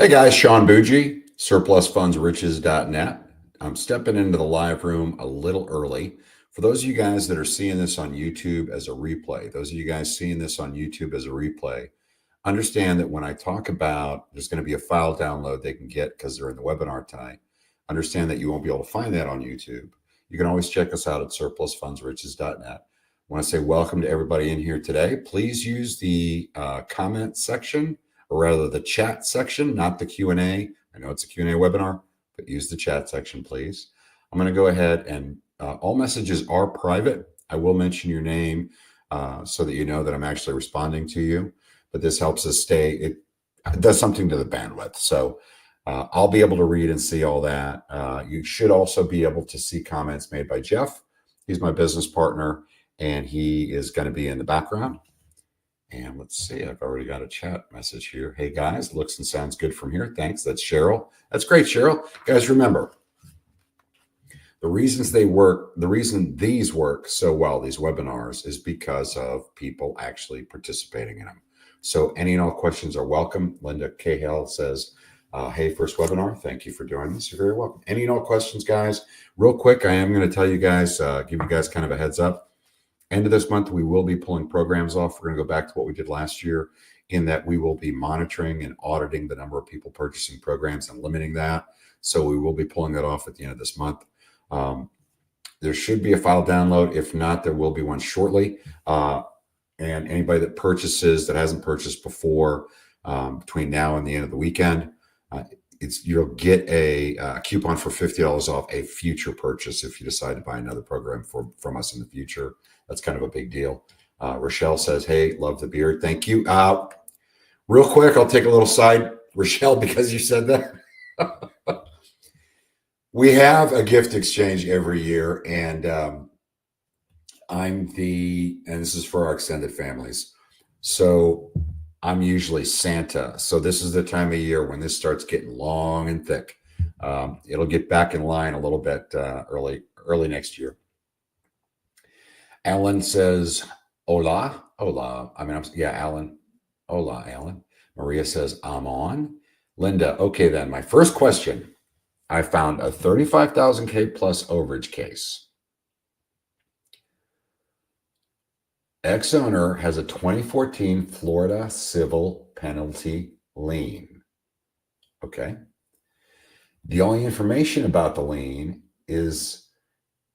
Hey guys, Sean Bougie, surplusfundsriches.net. I'm stepping into the live room a little early. For those of you guys that are seeing this on YouTube as a replay, understand that when I talk about there's going to be a file download they can get because they're in the webinar tonight, understand that you won't be able to find that on YouTube. You can always check us out at surplusfundsriches.net. I want to say welcome to everybody in here today. Please use the comment section, or rather the chat section, not the Q&A. I know it's a Q&A webinar, but use the chat section, please. I'm going to go ahead and all messages are private. I will mention your name so that you know that I'm actually responding to you, but this helps us stay, it does something to the bandwidth. So I'll be able to read and see all that. You should also be able to see comments made by Jeff. He's my business partner, and he is going to be in the background. And let's see, I've already got a chat message here. Hey guys, looks and sounds good from here. Thanks. That's Cheryl. That's great, Cheryl. Guys, remember, the reasons these work so well, these webinars, is because of people actually participating in them. So any and all questions are welcome. Linda Cahill says, hey, first webinar. Thank you for doing this. You're very welcome. Any and all questions, guys. Real quick, I am going to tell you guys, give you guys kind of a heads up. End of this month, we will be pulling programs off. We're going to go back to what we did last year, in that we will be monitoring and auditing the number of people purchasing programs and limiting that. So we will be pulling that off at the end of this month. There should be a file download. If not, there will be one shortly. And anybody that purchases, that hasn't purchased before, between now and the end of the weekend, you'll get a coupon for $50 off a future purchase if you decide to buy another program from us in the future. That's kind of a big deal. Rochelle says, hey, love the beard. Thank you. Real quick, I'll take a little side, Rochelle, because you said that. We have a gift exchange every year, and and this is for our extended families. So I'm usually Santa. So this is the time of year when this starts getting long and thick. It'll get back in line a little bit early next year. Alan says, hola. Alan. Hola, Alan. Maria says, I'm on. Linda, okay then. My first question, I found a 35,000K plus overage case. Ex-owner has a 2014 Florida civil penalty lien. Okay. The only information about the lien is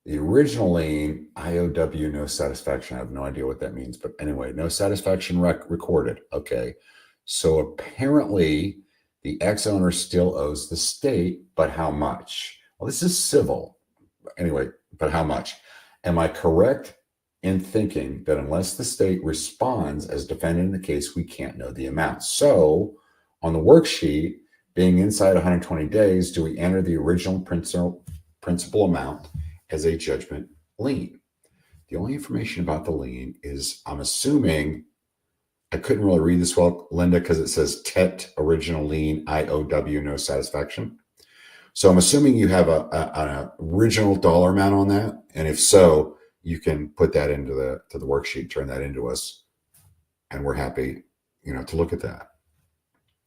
the original lien, IOW, no satisfaction. I have no idea what that means, but anyway, no satisfaction recorded. Okay. So apparently the ex-owner still owes the state, but how much? Well, this is civil. Anyway, but how much? Am I correct in thinking that unless the state responds as defendant in the case, we can't know the amount? So on the worksheet, being inside 120 days, do we enter the original principal amount as a judgment lien? The only information about the lien is, I'm assuming, I couldn't really read this well, Linda, because it says TET original lien, IOW, no satisfaction. So I'm assuming you have an original dollar amount on that. And if so, you can put that into the worksheet, turn that into us, and we're happy, to look at that.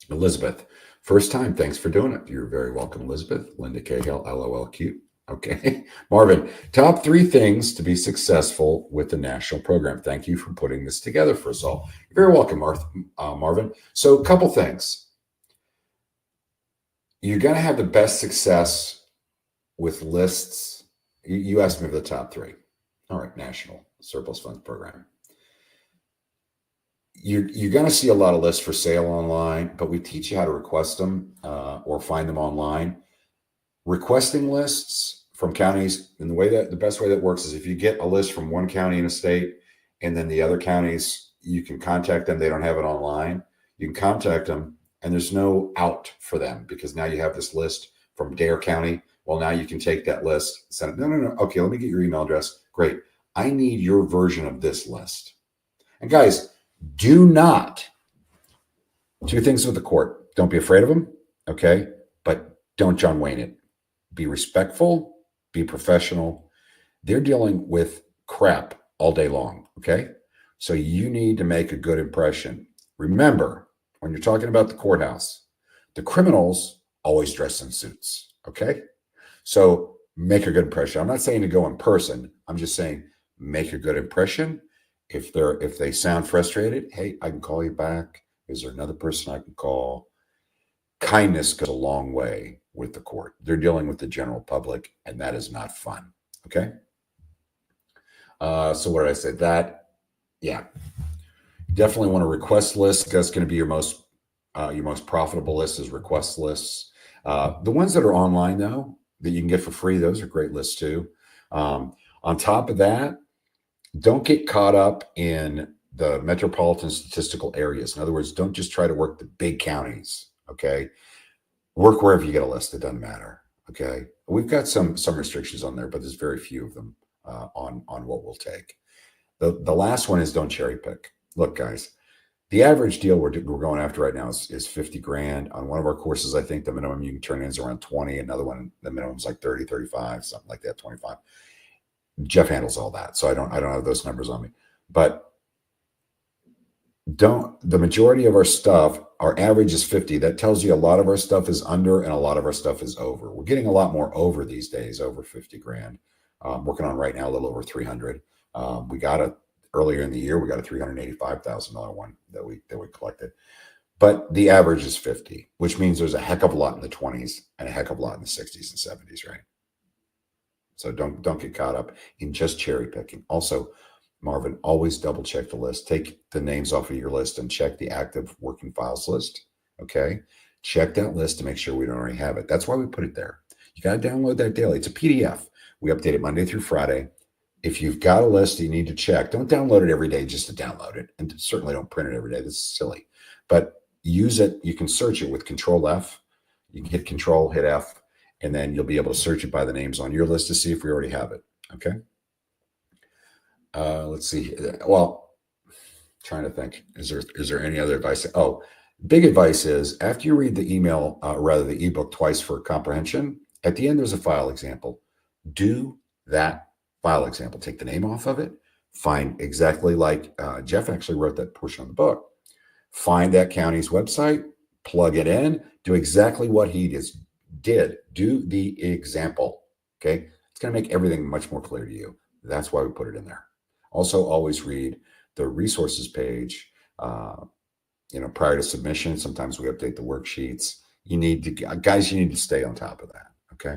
Elizabeth, first time, thanks for doing it. You're very welcome, Elizabeth. Linda Cahill, LOL, cute. Okay. Marvin, top 3 things to be successful with the national program. Thank you for putting this together for us all. You're very welcome, Marvin. So a couple things. You're going to have the best success with lists. You asked me for the top 3. All right, National Surplus Funds Program. You're going to see a lot of lists for sale online, but we teach you how to request them or find them online. Requesting lists from counties, and the best way that works is if you get a list from one county in a state, and then the other counties, you can contact them. They don't have it online. You can contact them, and there's no out for them because now you have this list from Dare County. Well, now you can take that list, send it. No. Okay, let me get your email address. Great. I need your version of this list. And guys, do not, 2 things with the court. Don't be afraid of them, okay? But don't John Wayne it. Be respectful, be professional. They're dealing with crap all day long, okay? So you need to make a good impression. Remember, when you're talking about the courthouse, The criminals always dress in suits. Okay. So make a good impression. I'm not saying to go in person. I'm just saying make a good impression. If they sound frustrated, hey, I can call you back. Is there another person I can call? Kindness goes a long way with the court. They're dealing with the general public, and that is not fun. Okay. So what did I say? That, yeah, definitely want a request list. That's going to be your most profitable list is request lists. The ones that are online though, that you can get for free, those are great lists too. On top of that, don't get caught up in the metropolitan statistical areas. In other words, don't just try to work the big counties. Okay. Work wherever you get a list. It doesn't matter. Okay. We've got some restrictions on there, but there's very few of them on what we'll take. The last one is don't cherry pick. Look, guys, the average deal we're going after right now is 50 grand. On one of our courses, I think the minimum you can turn in is around 20. Another one, the minimum is like 30, 35, something like that, 25. Jeff handles all that. So I don't have those numbers on me. But the majority of our stuff, our average is 50. That tells you a lot of our stuff is under and a lot of our stuff is over. We're getting a lot more over these days, over 50 grand. Working on right now a little over 300. We got it earlier in the year. We got a $385,000 one that we collected, but the average is 50, which means there's a heck of a lot in the 20s and a heck of a lot in the 60s and 70s, right? So don't get caught up in just cherry picking. Also, Marvin, always double check the list. Take the names off of your list and check the active working files list. Okay, check that list to make sure we don't already have it. That's why we put it there. You got to download that daily. It's a PDF. We update it Monday through Friday. If you've got a list you need to check, don't download it every day just to download it. And certainly don't print it every day. That's silly. But use it. You can search it with Control F. You can hit Control, hit F, and then you'll be able to search it by the names on your list to see if we already have it. Okay. Let's see. Well, trying to think. Is there any other advice? Oh, big advice is after you read the email, rather the ebook twice for comprehension, at the end there's a file example. Do that file example. Take the name off of it. Find exactly like Jeff actually wrote that portion of the book. Find that county's website, plug it in, do exactly what he did. Do the example. Okay. It's going to make everything much more clear to you. That's why we put it in there. Also, always read the resources page, prior to submission. Sometimes we update the worksheets. You need to stay on top of that. Okay.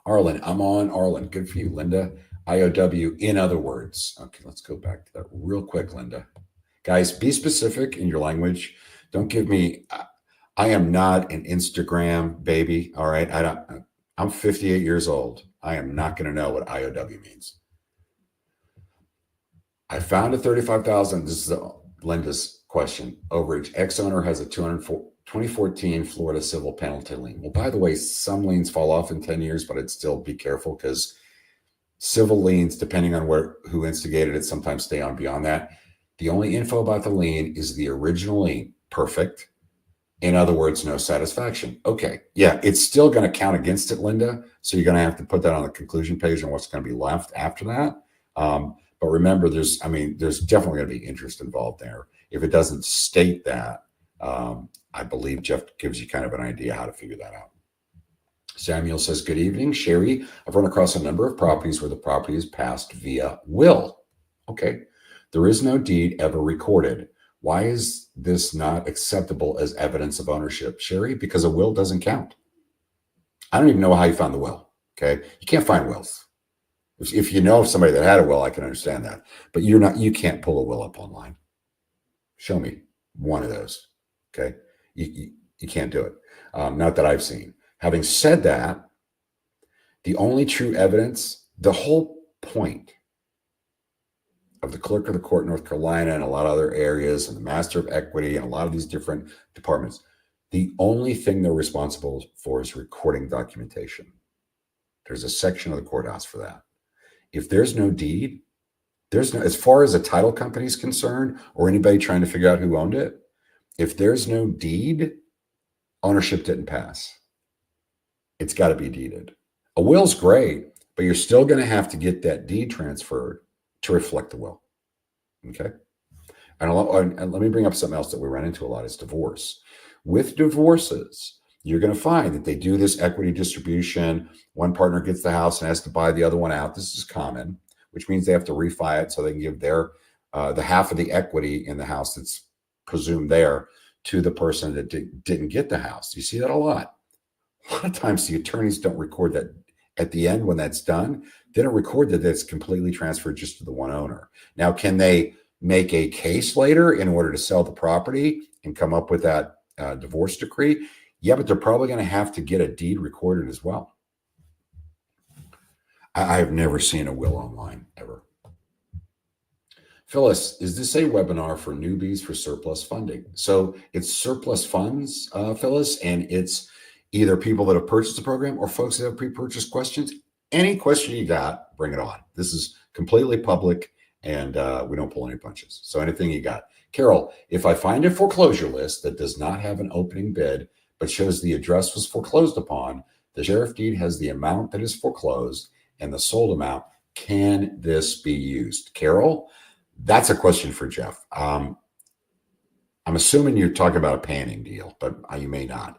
Arlen, I'm on Arlen. Good for you, Linda. IOW, in other words. Okay, let's go back to that real quick, Linda. Guys, be specific in your language. Don't give me, I am not an Instagram baby. All right. I'm 58 years old. I am not going to know what IOW means. I found a 35,000. This is Linda's question. Overage. Ex-owner has a 2014 Florida civil penalty lien. Well, by the way, some liens fall off in 10 years, but I'd still be careful because civil liens, depending on who instigated it, sometimes stay on beyond that. The only info about the lien is the original lien. Perfect. In other words, no satisfaction. Okay. Yeah, it's still going to count against it, Linda. So you're going to have to put that on the conclusion page and what's going to be left after that. But remember, there's definitely going to be interest involved there. If it doesn't state that, I believe Jeff gives you kind of an idea how to figure that out. Samuel says, good evening, Sherry. I've run across a number of properties where the property is passed via will. Okay. There is no deed ever recorded. Why is this not acceptable as evidence of ownership, Sherry? Because a will doesn't count. I don't even know how you found the will. Okay. You can't find wills. If you know of somebody that had a will, I can understand that. But you can't pull a will up online. Show me one of those. Okay. You can't do it. Not that I've seen. Having said that, the only true evidence, the whole point of the clerk of the court in North Carolina and a lot of other areas and the master of equity and a lot of these different departments, the only thing they're responsible for is recording documentation. There's a section of the courthouse for that. If there's no deed, as far as a title company is concerned or anybody trying to figure out who owned it, if there's no deed, ownership didn't pass. It's got to be deeded. A will's great, but you're still going to have to get that deed transferred to reflect the will. Okay. And let me bring up something else that we run into a lot is divorce. With divorces, you're going to find that they do this equity distribution. One partner gets the house and has to buy the other one out. This is common, which means they have to refi it so they can give their the half of the equity in the house that's presumed there to the person that didn't get the house. You see that a lot. A lot of times the attorneys don't record that at the end when that's done. They don't record that it's completely transferred just to the one owner. Now, can they make a case later in order to sell the property and come up with that divorce decree? Yeah, but they're probably going to have to get a deed recorded as well. I've never seen a will online ever. Phyllis, is this a webinar for newbies for surplus funding? So it's surplus funds, Phyllis, and it's either people that have purchased the program or folks that have pre-purchased questions. Any question you got, bring it on. This is completely public, and we don't pull any punches. So anything you got. Carol, if I find a foreclosure list that does not have an opening bid, but shows the address was foreclosed upon, the sheriff deed has the amount that is foreclosed and the sold amount, can this be used? Carol, that's a question for Jeff. I'm assuming you're talking about a panning deal, but you may not.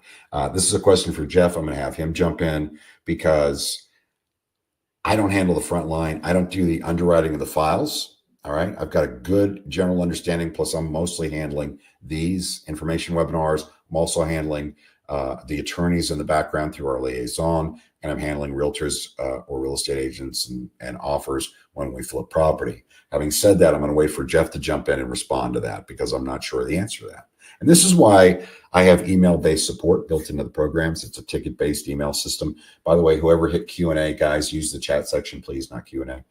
This is a question for Jeff. I'm going to have him jump in because I don't handle the front line. I don't do the underwriting of the files. All right. I've got a good general understanding. Plus, I'm mostly handling these information webinars. I'm also handling the attorneys in the background through our liaison, and I'm handling realtors or real estate agents and offers when we flip property. Having said that, I'm going to wait for Jeff to jump in and respond to that because I'm not sure the answer to that. And this is why I have email-based support built into the programs. It's a ticket-based email system. By the way, whoever hit Q&A, guys, use the chat section, please, not Q&A.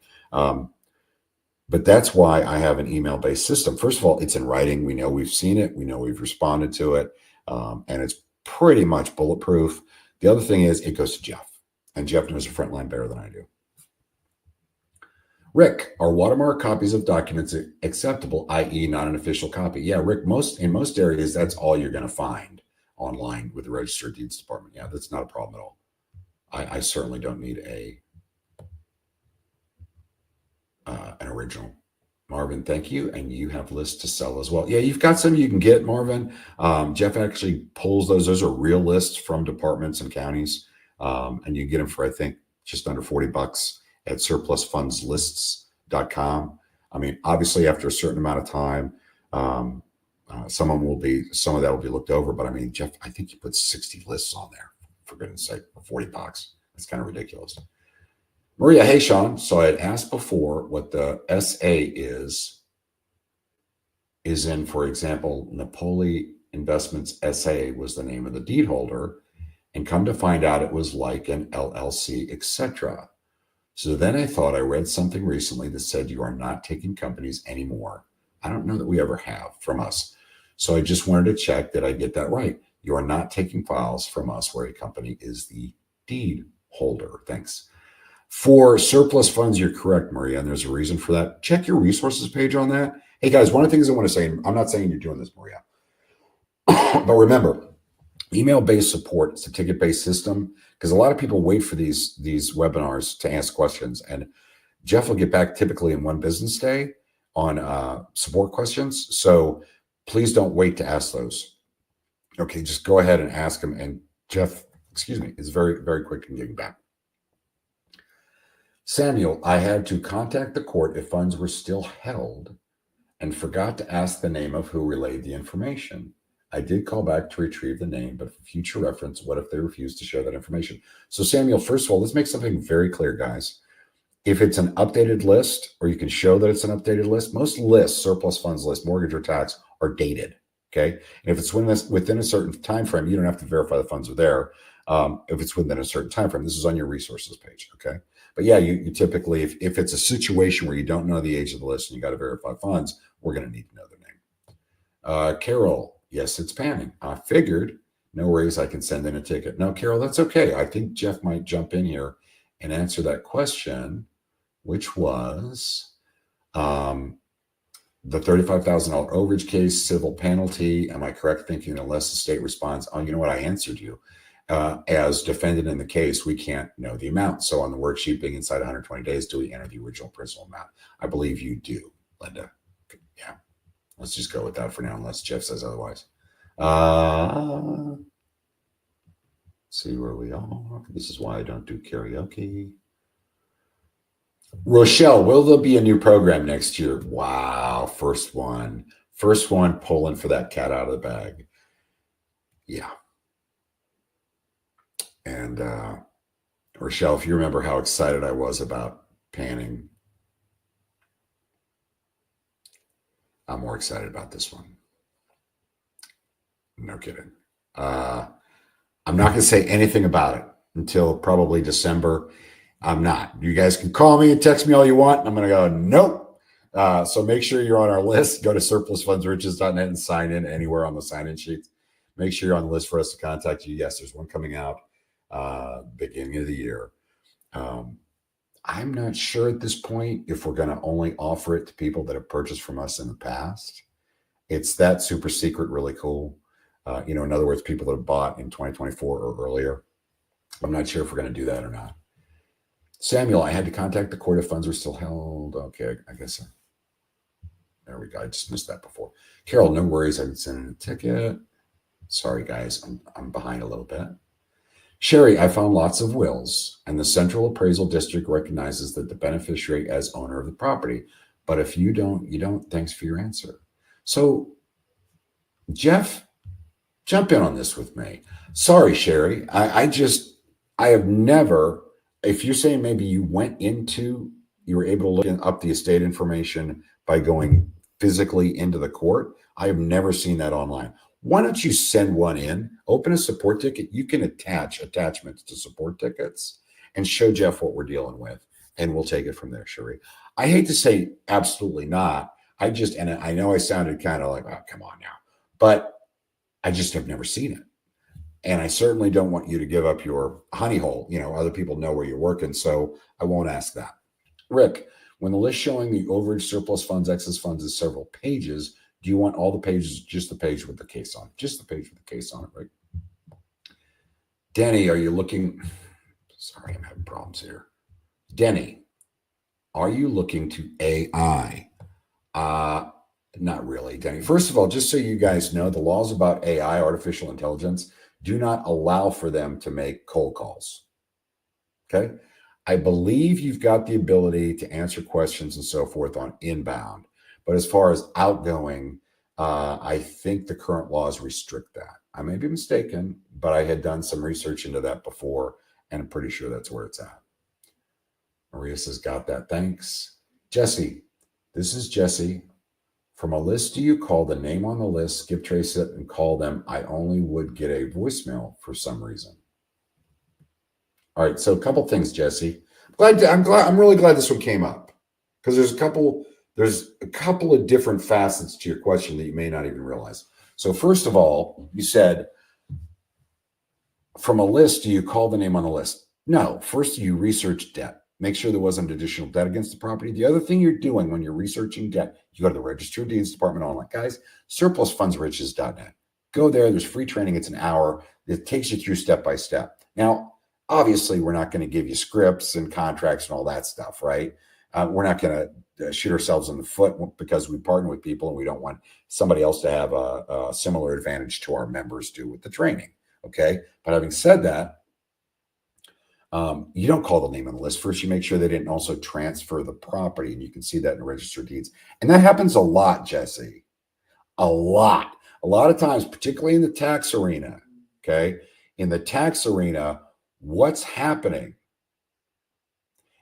But that's why I have an email-based system. First of all, it's in writing. We know we've seen it. We know we've responded to it. And it's pretty much bulletproof. The other thing is it goes to Jeff. And Jeff knows the front line better than I do. Rick, are watermark copies of documents acceptable, i.e. not an official copy? Yeah, Rick, in most areas, that's all you're going to find online with the Registered Deeds Department. Yeah, that's not a problem at all. I certainly don't need an original. Marvin, thank you. And you have lists to sell as well. Yeah, you've got some you can get, Marvin. Jeff actually pulls those. Those are real lists from departments and counties. And you get them for, I think, just under $40 at surplusfundslists.com. I mean, obviously, after a certain amount of time, some of that will be looked over. But I mean, Jeff, I think you put 60 lists on there, for goodness sake, for $40. That's kind of ridiculous. Maria, hey, Sean. So I had asked before what the SA is in, for example, Napoli Investments SA was the name of the deed holder, and come to find out it was like an LLC, etc. So then I thought I read something recently that said you are not taking companies anymore. I don't know that we ever have from us. So I just wanted to check that I get that right. You are not taking files from us where a company is the deed holder. Thanks. For surplus funds, you're correct, Maria, and there's a reason for that. Check your resources page on that. Hey, guys, one of the things I want to say, I'm not saying you're doing this, Maria, but remember, email-based support is a ticket-based system because a lot of people wait for these webinars to ask questions, and Jeff will get back typically in one business day on support questions. So please don't wait to ask those. Okay, just go ahead and ask them, and Jeff, is very, very quick in getting back. Samuel, I had to contact the court if funds were still held and forgot to ask the name of who relayed the information. I did call back to retrieve the name, but for future reference, what if they refuse to share that information? So Samuel, first of all, let's make something very clear, guys. If it's an updated list, or you can show that it's an updated list, most lists, surplus funds list, mortgage or tax, are dated, okay? And if it's within a certain time frame, you don't have to verify the funds are there. If it's within a certain time frame, this is on your resources page, okay? But yeah, you typically, if it's a situation where you don't know the age of the list and you got to verify funds, we're going to need to know their name. Carol, yes, it's panning. I figured, no worries, I can send in a ticket. No, Carol, that's okay. I think Jeff might jump in here and answer that question, which was the $35,000 overage case, civil penalty. Am I correct thinking unless the state responds, oh, you know what, I answered you. As defendant in the case, we can't know the amount. So on the worksheet, being inside 120 days, do we enter the original principal amount? I believe you do, Linda. Yeah, let's just go with that for now, unless Jeff says otherwise. See where we are. This is why I don't do karaoke. Rochelle, will there be a new program next year? Wow, first one. First one pulling for that cat out of the bag. Yeah. And Rochelle, if you remember how excited I was about panning, I'm more excited about this one. No kidding. I'm not going to say anything about it until probably December. I'm not. You guys can call me and text me all you want. I'm going to go, nope. So make sure you're on our list. Go to surplusfundsriches.net and sign in anywhere on the sign-in sheet. Make sure you're on the list for us to contact you. Yes, there's one coming out beginning of the year. I'm not sure at this point if we're going to only offer it to people that have purchased from us in the past. It's that super secret, really cool. In other words, people that have bought in 2024 or earlier. I'm not sure if we're going to do that or not. Samuel, I had to contact the court if funds are still held. Okay, I guess. There we go. I just missed that before. Carol, no worries. I've been sending a ticket. Sorry, guys. I'm behind a little bit. Sherry, I found lots of wills, and the Central Appraisal District recognizes that the beneficiary as owner of the property. But if you don't, you don't. Thanks for your answer. So, Jeff, jump in on this with me. Sorry, Sherry. I have never, if you're saying maybe you were able to look up the estate information by going physically into the court, I have never seen that online. Why don't you send one in, open a support ticket? You can attach attachments to support tickets and show Jeff what we're dealing with, and we'll take it from there, Sherry. I hate to say absolutely not. And I know I sounded kind of like, oh, come on now, but I just have never seen it. And I certainly don't want you to give up your honey hole. Other people know where you're working, so I won't ask that. Rick, when the list showing the overage, surplus funds, excess funds is several pages, do you want all the pages, just the page with the case on it? Just the page with the case on it, right? Denny, are you looking? Sorry, I'm having problems here. Denny, are you looking to AI? Not really, Denny. First of all, just so you guys know, the laws about AI, artificial intelligence, do not allow for them to make cold calls. Okay? I believe you've got the ability to answer questions and so forth on inbound. But as far as outgoing, I think the current laws restrict that. I may be mistaken, but I had done some research into that before, and I'm pretty sure that's where it's at. Maria says, got that. Thanks. Jesse, this is Jesse. From a list, do you call the name on the list, skip trace it, and call them? I only would get a voicemail for some reason. All right, so a couple things, Jesse. I'm really glad this one came up, because there's a couple of different facets to your question that you may not even realize. So first of all, you said, from a list, do you call the name on the list? No. First, you research debt. Make sure there wasn't additional debt against the property. The other thing you're doing when you're researching debt, you go to the Register of Deeds Department online. Guys, surplusfundsriches.net. Go there. There's free training. It's an hour. It takes you through step by step. Now, obviously, we're not going to give you scripts and contracts and all that stuff, right? We're not going to shoot ourselves in the foot because we partner with people and we don't want somebody else to have a similar advantage to our members do with the training, okay? But having said that, you don't call the name on the list. First, you make sure they didn't also transfer the property, and you can see that in the Register of Deeds. And that happens a lot, Jesse. A lot of times, particularly in the tax arena, okay? In the tax arena, what's happening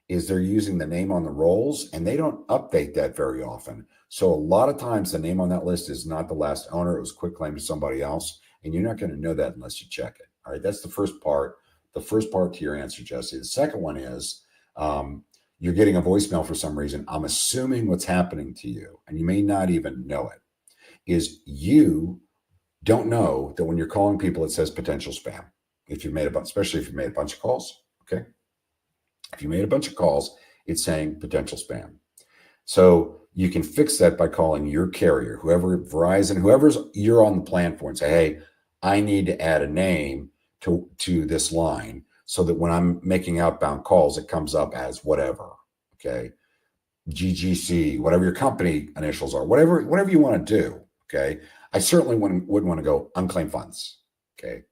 is they're using the name on the rolls, and they don't update that very often. So a lot of times the name on that list is not the last owner. It was quitclaim to somebody else, and you're not going to know that unless you check it. All right, that's the first part. The first part to your answer, Jesse. The second one is you're getting a voicemail for some reason. I'm assuming what's happening to you, and you may not even know it, is you don't know that when you're calling people, it says potential spam. Especially if you've made a bunch of calls, okay? If you made a bunch of calls, it's saying potential spam. So you can fix that by calling your carrier, whoever, Verizon, whoever's you're on the plan for, and say, hey, I need to add a name to this line so that when I'm making outbound calls, it comes up as whatever, okay? GGC, whatever your company initials are, whatever you want to do, okay? I certainly wouldn't want to go unclaimed funds. Okay.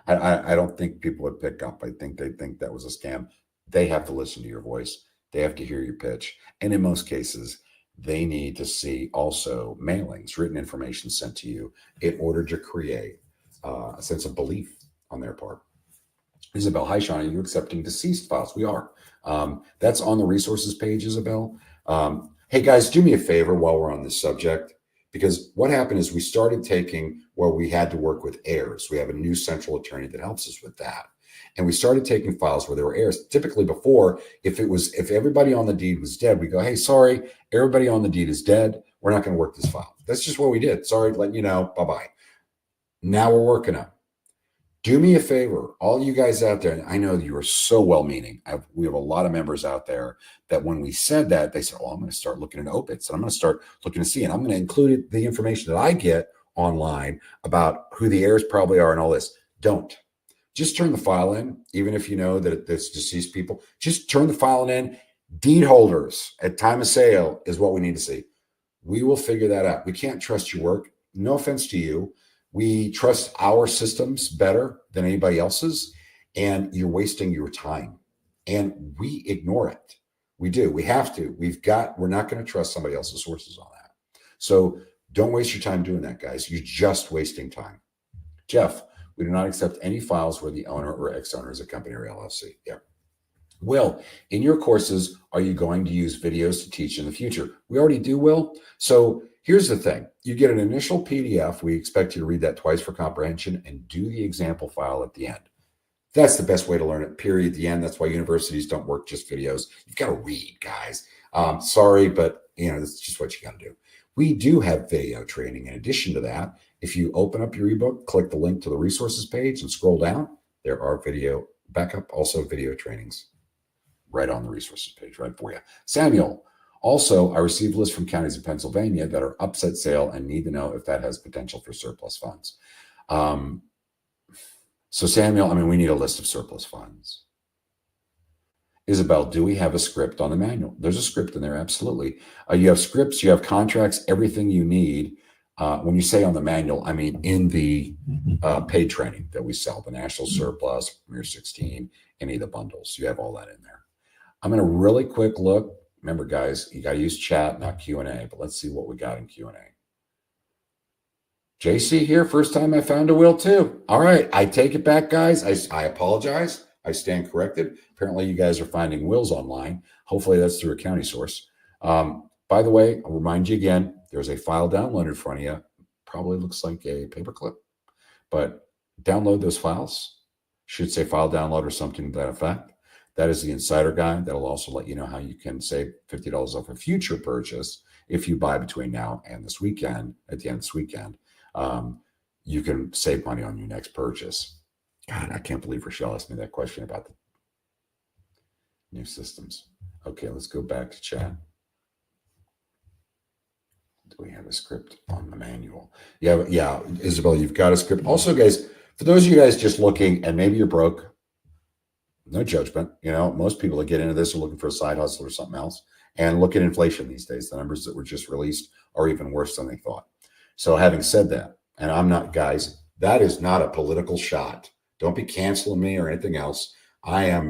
I don't think people would pick up. I think they think that was a scam. They have to listen to your voice. They have to hear your pitch. And in most cases, they need to see also mailings, written information sent to you in order to create a sense of belief on their part. Isabel, hi, Sean. Are you accepting deceased files? We are. That's on the resources page, Isabel. Hey, guys, do me a favor while we're on this subject, because what happened is we started taking where we had to work with heirs. We have a new central attorney that helps us with that. And we started taking files where there were heirs. Typically before, if everybody on the deed was dead, we go, hey, sorry, everybody on the deed is dead. We're not going to work this file. That's just what we did. Sorry, letting you know, bye-bye. Now we're working on it. Do me a favor, all you guys out there, and I know you are so well-meaning. We have a lot of members out there that when we said that, they said, oh, I'm going to start looking at obits, and I'm going to start looking to see, and I'm going to include the information that I get online about who the heirs probably are and all this. Don't. Just turn the file in, even if you know that it's deceased people. Just turn the file in. Deed holders at time of sale is what we need to see. We will figure that out. We can't trust your work. No offense to you. We trust our systems better than anybody else's, and you're wasting your time. And we ignore it. We do. We have to. We're not going to trust somebody else's sources on that. So don't waste your time doing that, guys. You're just wasting time. Jeff, we do not accept any files where the owner or ex-owner is a company or LLC. Yeah. Will, in your courses, are you going to use videos to teach in the future? We already do, Will. So here's the thing. You get an initial PDF. We expect you to read that twice for comprehension and do the example file at the end. That's the best way to learn it, period, at the end. That's why universities don't work just videos. You've got to read, guys. Sorry, but that's just what you got to do. We do have video training. In addition to that, if you open up your ebook, click the link to the resources page and scroll down, there are video backup, also video trainings right on the resources page, right for you. Samuel, also, I received lists from counties in Pennsylvania that are upset sale and need to know if that has potential for surplus funds. So Samuel, we need a list of surplus funds. Isabel, do we have a script on the manual? There's a script in there, absolutely. You have scripts, you have contracts, everything you need. When you say on the manual, I mean in the paid training that we sell, the National Surplus, Premier 16, any of the bundles. You have all that in there. I'm going to really quick look. Remember, guys, you got to use chat, not Q&A, but let's see what we got in Q&A. JC here, first time I found a will too. All right, I take it back, guys. I apologize. I stand corrected. Apparently, you guys are finding wills online. Hopefully, that's through a county source. By the way, I'll remind you again, there's a file download in front of you. Probably looks like a paperclip, but download those files. Should say file download or something to that effect. That is the insider guide. That'll also let you know how you can save $50 off a future purchase if you buy between now and this weekend. At the end of this weekend, you can save money on your next purchase. God, I can't believe Rochelle asked me that question about the new systems. Okay, let's go back to chat. Do we have a script on the manual? Yeah, Isabel, you've got a script. Also, guys, for those of you guys just looking, and maybe you're broke, no judgment. Most people that get into this are looking for a side hustle or something else. And look at inflation these days. The numbers that were just released are even worse than they thought. So having said that, and I'm not, guys, that is not a political shot. Don't be canceling me or anything else. I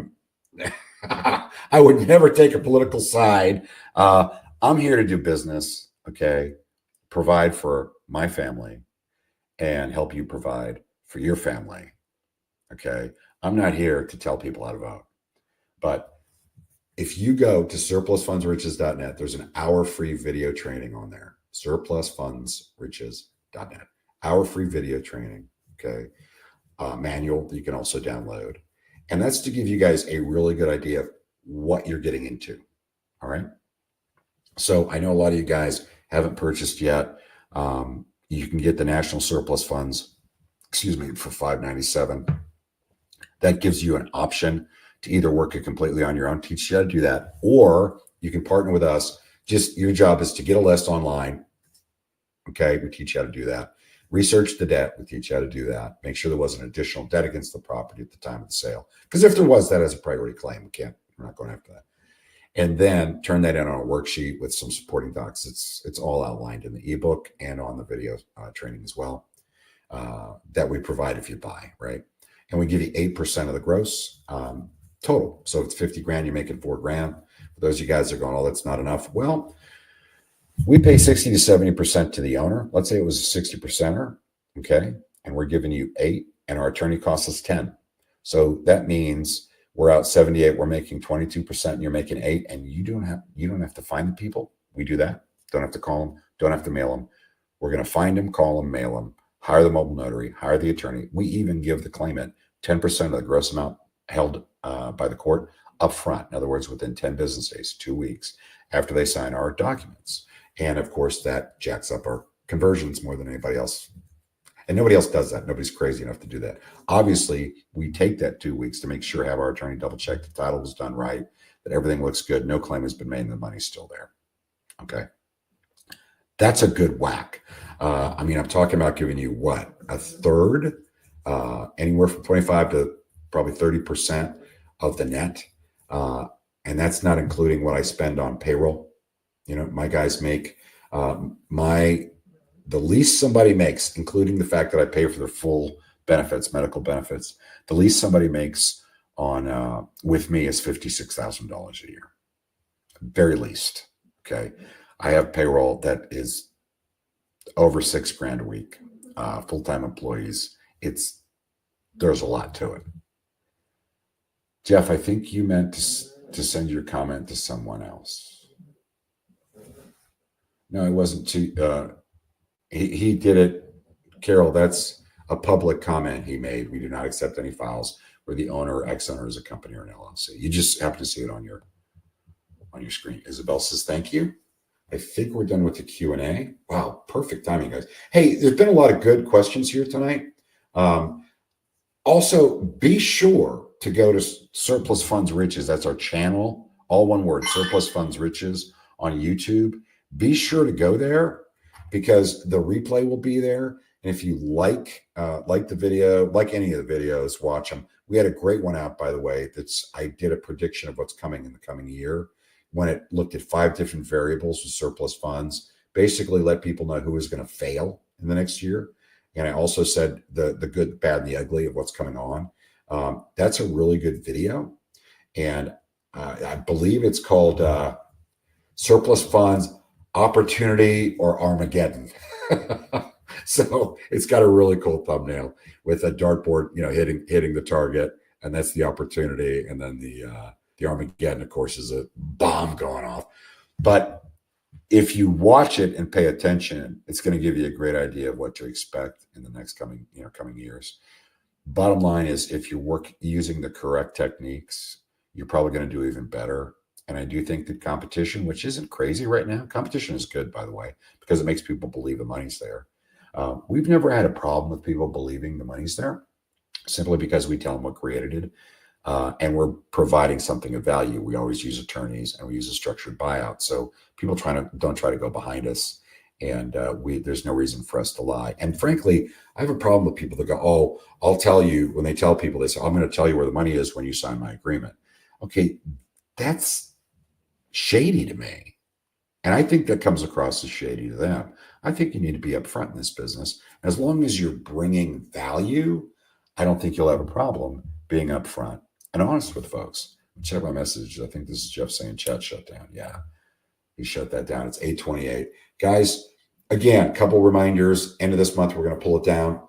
would never take a political side. I'm here to do business, okay? Provide for my family and help you provide for your family, okay? I'm not here to tell people how to vote. But if you go to surplusfundsriches.net, there's an hour free video training on there. Surplusfundsriches.net. Hour free video training, okay? Manual that you can also download. And that's to give you guys a really good idea of what you're getting into, all right? So I know a lot of you guys haven't purchased yet. You can get the National Surplus Funds, for $597. That gives you an option to either work it completely on your own, teach you how to do that, or you can partner with us. Just your job is to get a list online. Okay, we teach you how to do that. Research the debt, we teach you how to do that. Make sure there wasn't additional debt against the property at the time of the sale. Because if there was, that as a priority claim, we're not going after that. and then turn that in on a worksheet with some supporting docs. It's all outlined in the ebook and on the video training as well that we provide if you buy, right? And we give you 8% of the gross total. So if it's 50 grand, you're making 4 grand. For those of you guys that are going, oh, that's not enough. Well, we pay 60 to 70% to the owner. Let's say it was a 60%er, okay? And we're giving you 8, and our attorney costs us 10. So that means we're out 78, we're making 22%, and you're making 8, and you don't have to find the people. We do that. Don't have to call them, don't have to mail them. We're going to find them, call them, mail them, hire the mobile notary, hire the attorney. We even give the claimant 10% of the gross amount held by the court up front. In other words, within 10 business days, 2 weeks after they sign our documents. And of course, that jacks up our conversions more than anybody else. And nobody else does that. Nobody's crazy enough to do that. Obviously, we take that 2 weeks to make sure, have our attorney double check the title was done right, that everything looks good, no claim has been made, and the money's still there. Okay. That's a good whack. I mean, I'm talking about giving you what? A third, anywhere from 25 to probably 30% of the net. And that's not including what I spend on payroll. You know, my guys make the least somebody makes, including the fact that I pay for their full benefits, medical benefits, the least somebody makes on with me is $56,000 a year. Very least. Okay. I have payroll that is over $6 grand a week. Full-time employees. There's a lot to it. Jeff, I think you meant to send your comment to someone else. No, it wasn't to, he did it. Carol, that's a public comment he made. We do not accept any files where the owner or ex-owner is a company or an LLC. You just happen to see it on your screen. Isabel says, thank you. I think we're done with the Q&A. Wow, perfect timing, guys. Hey, there's been a lot of good questions here tonight. Also, be sure to go to Surplus Funds Riches. That's our channel, all one word, Surplus Funds Riches on YouTube. Be sure to go there because the replay will be there. And if you like the video, like any of the videos, watch them. We had a great one out, by the way. I did a prediction of what's coming in the coming year when it looked at 5 different variables with surplus funds, basically let people know who is going to fail in the next year. And I also said the good, the bad, and the ugly of what's coming on. That's a really good video. And I believe it's called Surplus Funds, Opportunity or Armageddon. So it's got a really cool thumbnail with a dartboard, hitting the target. And that's the opportunity. And then the Armageddon, of course, is a bomb going off. But if you watch it and pay attention, it's going to give you a great idea of what to expect in the next coming years. Bottom line is, if you using the correct techniques, you're probably going to do even better. And I do think that competition, which isn't crazy right now, competition is good, by the way, because it makes people believe the money's there. We've never had a problem with people believing the money's there, simply because we tell them what created it. And we're providing something of value. We always use attorneys and we use a structured buyout. So people don't try to go behind us. And there's no reason for us to lie. And frankly, I have a problem with people that go, oh, I'll tell you, when they tell people, they say, I'm going to tell you where the money is when you sign my agreement. Okay, that's shady to me. And I think that comes across as shady to them. I think you need to be upfront in this business. As long as you're bringing value, I don't think you'll have a problem being upfront and honest with folks. Check my message. I think this is Jeff saying chat shut down. Yeah, he shut that down. It's 8:28. Guys, again, a couple reminders. End of this month, we're going to pull it down.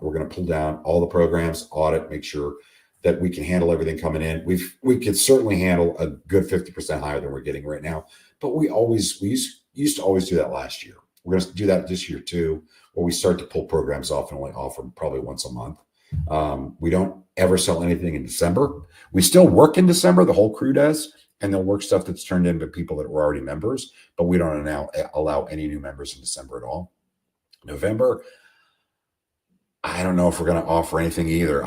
We're going to pull down all the programs, audit, make sure that we can handle everything coming in. We could certainly handle a good 50% higher than we're getting right now. But we used to always do that last year. We're going to do that this year too, where we start to pull programs off and only offer them probably once a month. We don't ever sell anything in December. We still work in December, the whole crew does, and they'll work stuff that's turned into people that were already members, but we don't now allow any new members in December at all. November, I don't know if we're going to offer anything either.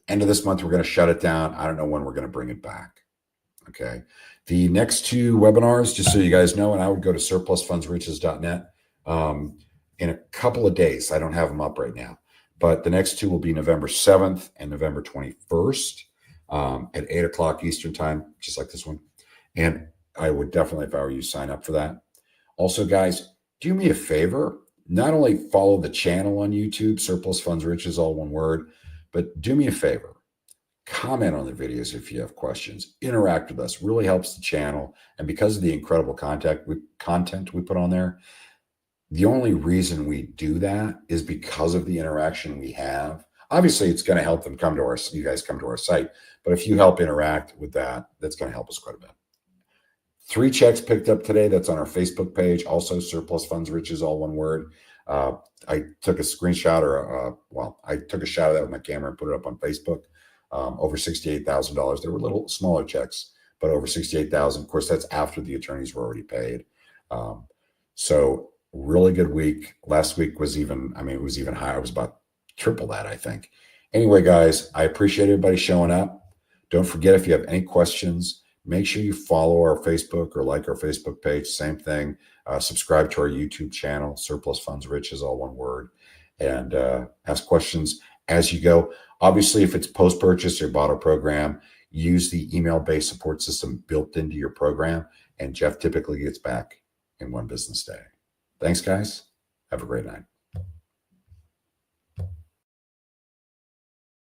End of this month, we're going to shut it down. I don't know when we're going to bring it back. Okay. The next 2 webinars, just so you guys know, and I would go to surplusfundsriches.net in a couple of days. I don't have them up right now. But the next 2 will be November 7th and November 21st at 8 o'clock Eastern time, just like this one. And I would definitely, if I were you, sign up for that. Also, guys, do me a favor. Not only follow the channel on YouTube, Surplus Funds Riches, all one word, but do me a favor. Comment on the videos if you have questions. Interact with us. Really helps the channel. And because of the incredible content we put on there, the only reason we do that is because of the interaction we have. Obviously, it's going to help them come to you guys come to our site. But if you help interact with that, that's going to help us quite a bit. 3 checks picked up today. That's on our Facebook page. Also, Surplus Funds Riches, all one word. I took a screenshot I took a shot of that with my camera and put it up on Facebook. Over $68,000. There were little smaller checks, but over $68,000. Of course, that's after the attorneys were already paid. So really good week. Last week was even, it was even higher. It was about triple that, I think. Anyway, guys, I appreciate everybody showing up. Don't forget, if you have any questions, make sure you follow our Facebook or like our Facebook page. Same thing. Subscribe to our YouTube channel, Surplus Funds Riches, all one word, and ask questions as you go. Obviously, if it's post-purchase or bought a program, use the email-based support system built into your program, and Jeff typically gets back in 1 business day. Thanks, guys. Have a great night.